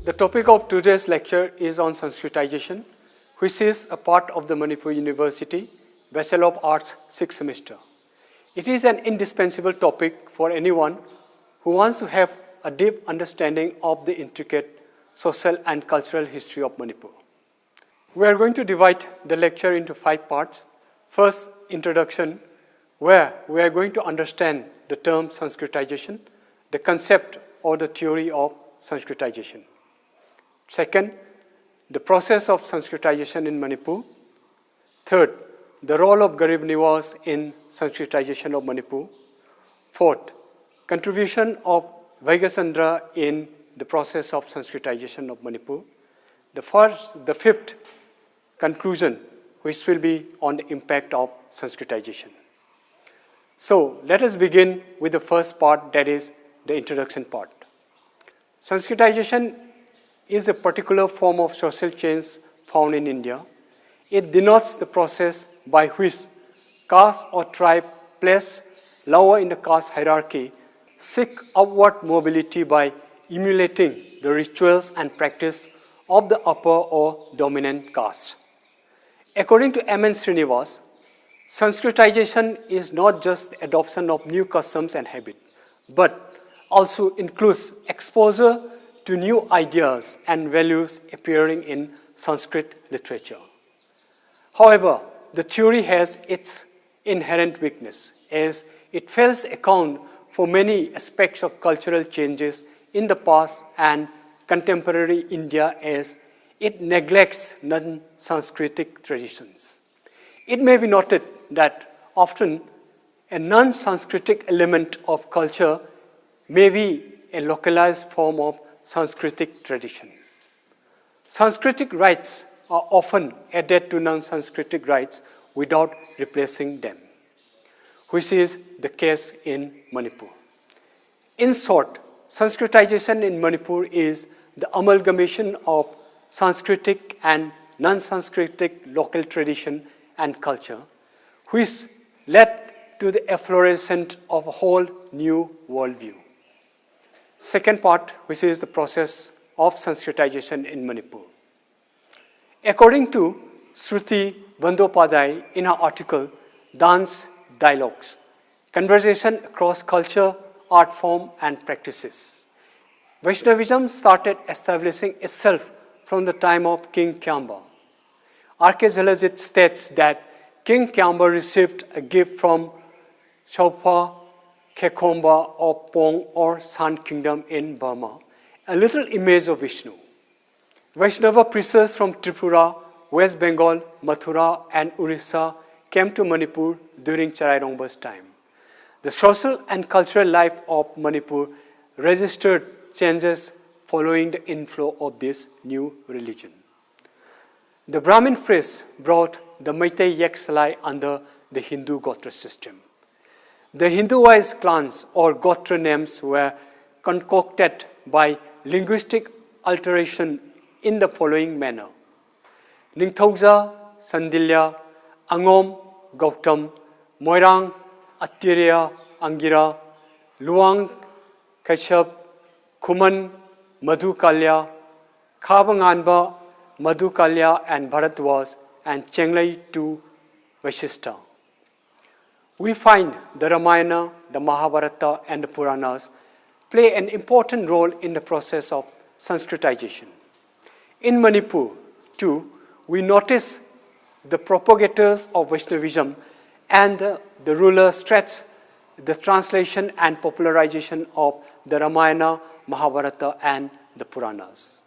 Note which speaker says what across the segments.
Speaker 1: The topic of today's lecture is on Sanskritization, which is a part of the Manipur University Bachelor of Arts 6th semester. It is an indispensable topic for anyone who wants to have a deep understanding of the intricate social and cultural history of Manipur. We are going to divide the lecture into 5 parts. First, introduction, where we are going to understand the term Sanskritization, the concept or the theory of Sanskritization. Second, the process of Sanskritization in Manipur. Third, the role of Garibniwaz in Sanskritization of Manipur. Fourth, contribution of Bhagya Chandra in the process of Sanskritization of Manipur. The fifth, conclusion, which will be on the impact of Sanskritization. So let us begin with the first part, that is the introduction part. Sanskritization is a particular form of social change found in India. It denotes the process by which caste or tribe placed lower in the caste hierarchy seek upward mobility by emulating the rituals and practice of the upper or dominant caste. According to M. N. Srinivas, Sanskritization is not just the adoption of new customs and habits, but also includes exposure to new ideas and values appearing in Sanskrit literature. However, the theory has its inherent weakness, as it fails to account for many aspects of cultural changes in the past and contemporary India, as it neglects non-Sanskritic traditions. It may be noted that often a non-Sanskritic element of culture may be a localized form of Sanskritic tradition. Sanskritic rites are often added to non-Sanskritic rites without replacing them, which is the case in Manipur. In short, Sanskritization in Manipur is the amalgamation of Sanskritic and non-Sanskritic local tradition and culture, which led to the efflorescence of a whole new worldview. Second part, which is the process of Sanskritization in Manipur. According to Shruti Bandyopadhyay in her article, Dance Dialogues, Conversation Across Culture, Art Form and Practices, Vaishnavism started establishing itself from the time of King Kyamba. R.K. Zalajit states that King Kyamba received a gift from Chaupa Khekomba of Pong or San Kingdom in Burma, a little image of Vishnu. Vaishnava preachers from Tripura, West Bengal, Mathura and Orissa came to Manipur during Charai Rongba's time. The social and cultural life of Manipur registered changes following the inflow of this new religion. The Brahmin priest brought the Meitei Yaksalai under the Hindu Gotra system. The Hinduized clans or Gotra names were concocted by linguistic alteration in the following manner: Ningthauja, Sandilya, Angom, Gautam, Moirang, Attirya, Angira, Luang, Kashyap, Kuman, Madhukalya, Khabanganba, Madhukalya and Bharadwaj, and Chenglai to Vashishta. We find the Ramayana, the Mahabharata and the Puranas play an important role in the process of Sanskritization. In Manipur, too, we notice the propagators of Vaishnavism and the ruler stretch the translation and popularization of the Ramayana, Mahabharata and the Puranas.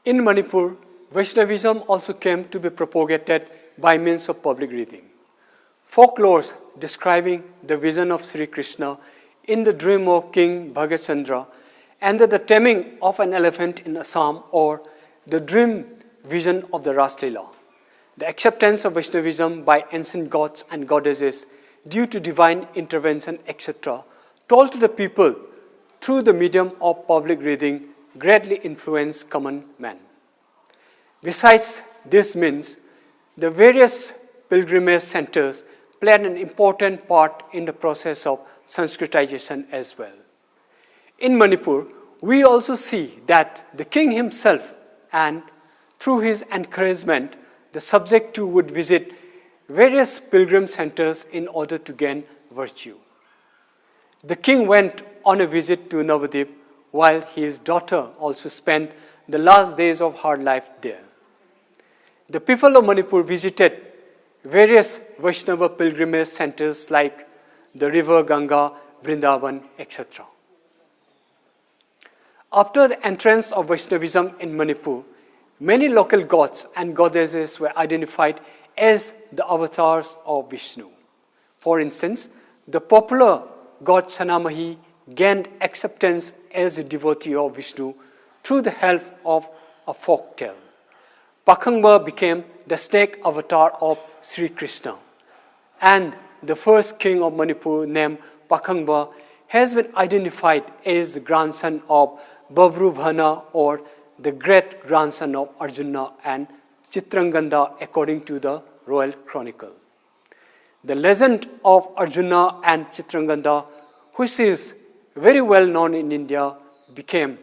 Speaker 1: In Manipur, Vaishnavism also came to be propagated by means of public reading. Folklores describing the vision of Sri Krishna in the dream of King Bhagya Chandra and the taming of an elephant in Assam, or the dream vision of the Ras Leela. The acceptance of Vaishnavism by ancient gods and goddesses due to divine intervention, etc., told to the people through the medium of public reading greatly influenced common man. Besides this means, the various pilgrimage centers played an important part in the process of Sanskritization as well. In Manipur, we also see that the king himself, and through his encouragement, the subject too would visit various pilgrim centers in order to gain virtue. The king went on a visit to Navadip, while his daughter also spent the last days of her life there. The people of Manipur visited various Vaishnava pilgrimage centers like the river Ganga, Vrindavan, etc. After the entrance of Vaishnavism in Manipur, many local gods and goddesses were identified as the avatars of Vishnu. For instance, the popular god Sanamahi gained acceptance as a devotee of Vishnu through the help of a folk tale. Pakhangba became the snake avatar of Sri Krishna, and the first king of Manipur, named Pakhangba, has been identified as the grandson of Bavrubhana, or the great-grandson of Arjuna and Chitranganda, according to the royal chronicle. The legend of Arjuna and Chitranganda, which is very well known in India, became,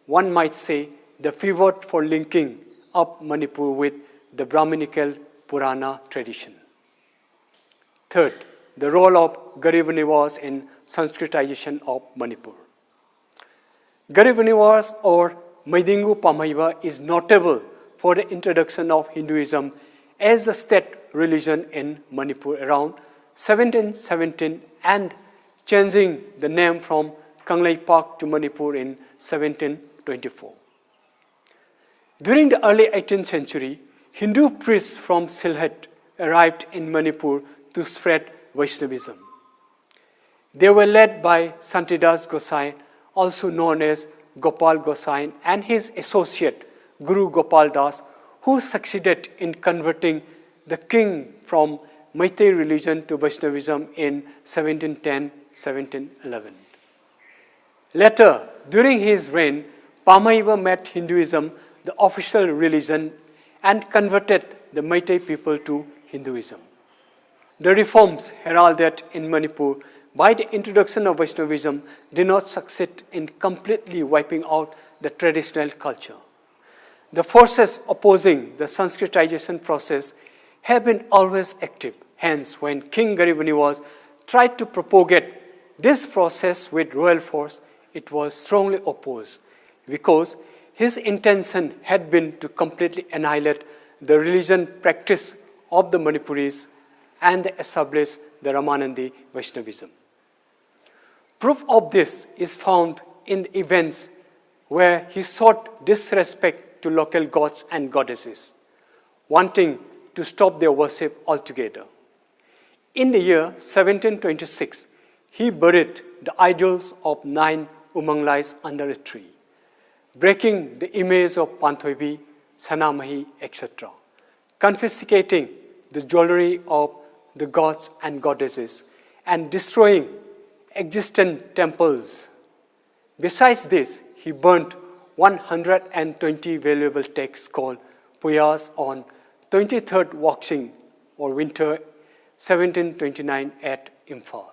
Speaker 1: one might say, the pivot for linking up Manipur with the Brahminical Purana tradition. Third, the role of Garibniwaz in Sanskritization of Manipur. Garibniwaz, or Maidingu Pamaiva, is notable for the introduction of Hinduism as a state religion in Manipur around 1717 and changing the name from Kanglaipak to Manipur in 1724. During the early 18th century, Hindu priests from Sylhet arrived in Manipur to spread Vaishnavism. They were led by Santidas Gosai, also known as Gopal Gosai, and his associate Guru Gopal Das, who succeeded in converting the king from Meitei religion to Vaishnavism in 1710-1711. Later, during his reign, Pamaiva made Hinduism the official religion and converted the Meitei people to Hinduism. The reforms heralded in Manipur by the introduction of Vaishnavism did not succeed in completely wiping out the traditional culture. The forces opposing the Sanskritization process have been always active. Hence, when King Garibniwaz tried to propagate this process with royal force, it was strongly opposed because his intention had been to completely annihilate the religion practice of the Manipuris and establish the Ramanandi Vaishnavism. Proof of this is found in the events where he sought disrespect to local gods and goddesses, wanting to stop their worship altogether. In the year 1726, he buried the idols of 9 Umanglais under a tree, breaking the image of Panthoibi, Sanamahi, etc., confiscating the jewelry of the gods and goddesses, and destroying existent temples. Besides this, he burnt 120 valuable texts called Puyas on 23rd Wakshing, or winter 1729 at Imphal.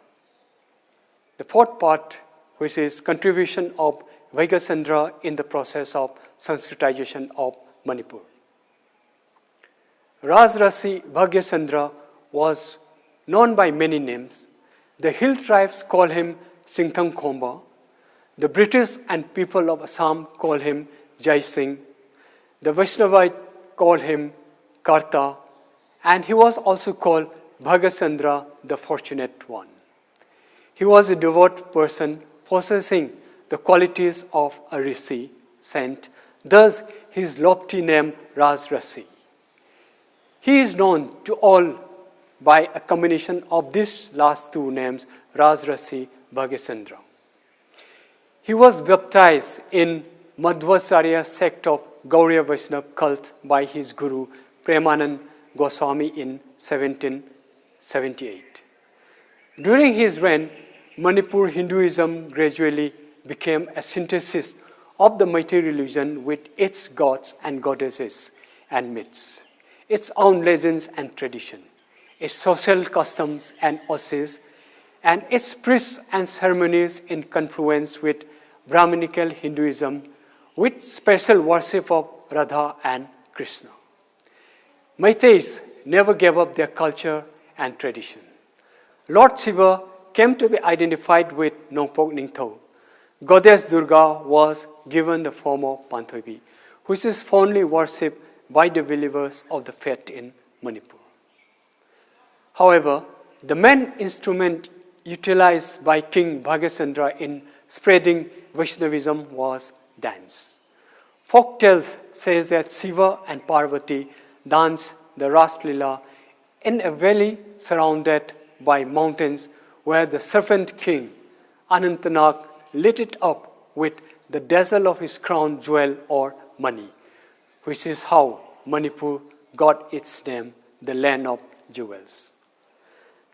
Speaker 1: The fourth part, which is contribution of Bhagya Chandra in the process of Sanskritization of Manipur. Rajrasi Bhagya Chandra was known by many names. The hill tribes call him Singthang Khomba. The British and people of Assam call him Jai Singh. The Vaishnavite call him Karta, and he was also called Bhagya Chandra, the Fortunate One. He was a devout person possessing the qualities of a rishi, saint, thus his lofty name Rajrasi. He is known to all by a combination of these last two names, Rajrasi Bhagya Chandra. He was baptized in Madhvacharya sect of Gauriya Vaishnava cult by his guru Premanand Goswami in 1778. During his reign, Manipur Hinduism gradually became a synthesis of the Meitei religion with its gods and goddesses and myths, its own legends and tradition, its social customs and oases, and its priests and ceremonies in confluence with Brahminical Hinduism with special worship of Radha and Krishna. Meiteis never gave up their culture and tradition. Lord Shiva came to be identified with Nongpok Ningtho. Goddess Durga was given the form of Panthobi, which is fondly worshipped by the believers of the faith in Manipur. However, the main instrument utilized by King Bhagya Chandra in spreading Vaishnavism was dance. Folk tales says that Shiva and Parvati danced the Ras Leela in a valley surrounded by mountains where the serpent king Anantanag lit it up with the dazzle of his crown jewel or money, which is how Manipur got its name, the land of jewels.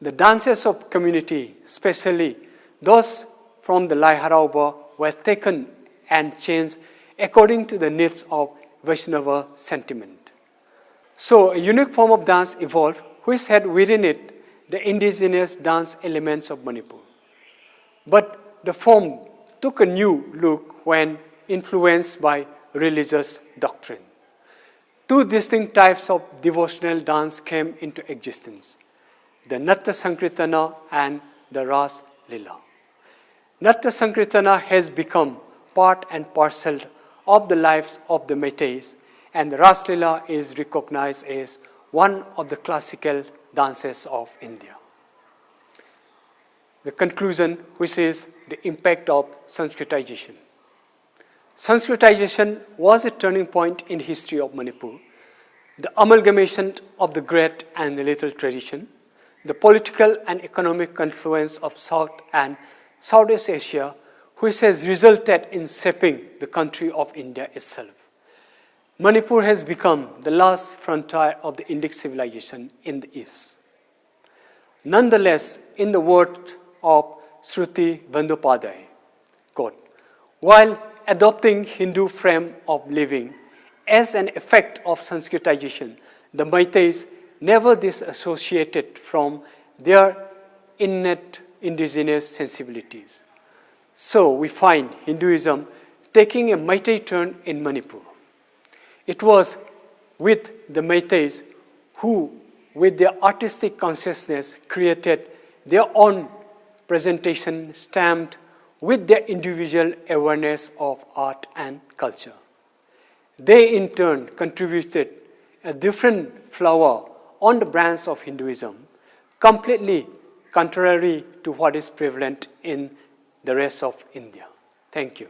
Speaker 1: The dances of community, especially those from the Lai Harauba, were taken and changed according to the needs of Vaishnava sentiment. So a unique form of dance evolved, which had within it the indigenous dance elements of Manipur. But the form took a new look when influenced by religious doctrine. Two distinct types of devotional dance came into existence, the Natya Sankirtana and the Ras Leela. Natya Sankirtana has become part and parcel of the lives of the Meiteis, and the Ras Leela is recognized as one of the classical dances of India. The conclusion, which is the impact of Sanskritization. Sanskritization was a turning point in the history of Manipur. The amalgamation of the great and the little tradition, the political and economic confluence of South and Southeast Asia, which has resulted in shaping the country of India itself. Manipur has become the last frontier of the Indic civilization in the East. Nonetheless, in the words of Shruti Bandyopadhyay, quote, while adopting Hindu frame of living as an effect of Sanskritization, the Meiteis never disassociated from their innate indigenous sensibilities. So we find Hinduism taking a Meitei turn in Manipur. It was with the Meiteis who, with their artistic consciousness, created their own presentation stamped with their individual awareness of art and culture. They in turn contributed a different flower on the branch of Hinduism, completely contrary to what is prevalent in the rest of India. Thank you.